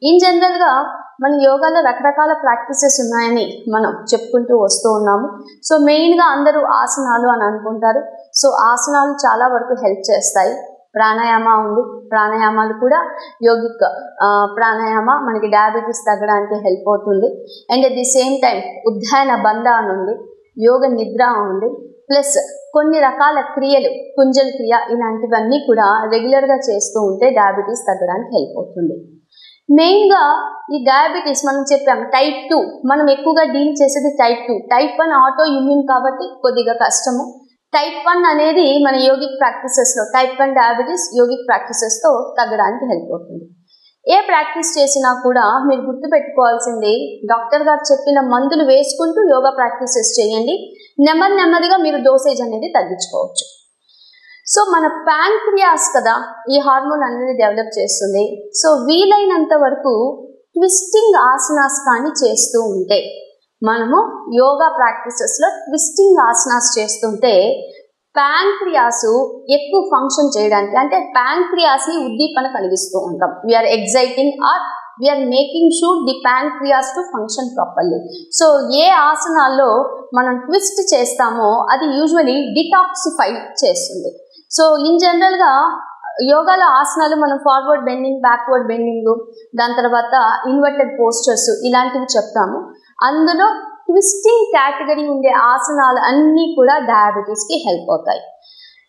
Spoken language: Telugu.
ఇన్ జనరల్గా మన యోగాలో రకరకాల ప్రాక్టీసెస్ ఉన్నాయని మనం చెప్పుకుంటూ వస్తూ ఉన్నాము. సో మెయిన్గా అందరూ ఆసనాలు అని అనుకుంటారు. సో ఆసనాలు చాలా వరకు హెల్ప్ చేస్తాయి. ప్రాణాయామ ఉంది, ప్రాణాయామాలు కూడా యోగిక్ ప్రాణాయామ మనకి డయాబెటీస్ తగ్గడానికి హెల్ప్ అవుతుంది. And at the same time ఉద్యాన బంధ అని ఉంది, యోగ నిద్ర ఉంది, ప్లస్ కొన్ని రకాల క్రియలు, కుంజల్ క్రియ ఇలాంటివన్నీ కూడా రెగ్యులర్గా చేస్తూ ఉంటే డయాబెటీస్ తగ్గడానికి హెల్ప్ అవుతుంది. మెయిన్గా ఈ డయాబెటీస్ మనం చెప్పాం టైప్ 2, మనం ఎక్కువగా డీల్ చేసేది టైప్ 2. టైప్ 1 ఆటో ఇమ్యూన్ కాబట్టి కొద్దిగా కష్టము. టైప్ 1 అనేది మన యోగిక్ ప్రాక్టీసెస్లో, టైప్ 1 డయాబెటీస్ యోగిక్ ప్రాక్టీసెస్తో తగ్గడానికి హెల్ప్ అవుతుంది. ఏ ప్రాక్టీస్ చేసినా కూడా మీరు గుర్తుపెట్టుకోవాల్సింది, డాక్టర్ గారు చెప్పిన మందులు వేసుకుంటూ యోగా ప్రాక్టీసెస్ చేయండి. నెమ్మదిగా మీరు డోసేజ్ అనేది తగ్గించుకోవచ్చు. సో మన ప్యాంక్రియాస్ కదా ఈ హార్మోన్ అనేది డెవలప్ చేస్తుంది. సో వీలైనంత వరకు ట్విస్టింగ్ ఆసనాస్ కానీ చేస్తూ ఉంటే, మనము యోగా ప్రాక్టీసెస్లో ట్విస్టింగ్ ఆసనాస్ చేస్తుంటే ప్యాంక్రియాస్ ఎక్కువ ఫంక్షన్ చేయడానికి, అంటే ప్యాంక్రియాస్ని ఉద్దీపన కలిగిస్తూ ఉంటాం. We're exciting or we're making sure the pancreas to function properly. So ఏ ఆసనాల్లో మనం ట్విస్ట్ చేస్తామో అది యూజువలీ డిటాక్సిఫై చేస్తుంది. సో ఇన్ జనరల్గా యోగాలో ఆసనాలు మనం ఫార్వర్డ్ బెండింగ్, బ్యాక్వర్డ్ బెండింగ్, దాని తర్వాత ఇన్వర్టెడ్ పోస్చర్స్ ఇలాంటివి చెప్తాము. అందులో ట్విస్టింగ్ కేటగిరీ ఉండే ఆసనాలు అన్నీ కూడా డయాబెటీస్కి హెల్ప్ అవుతాయి.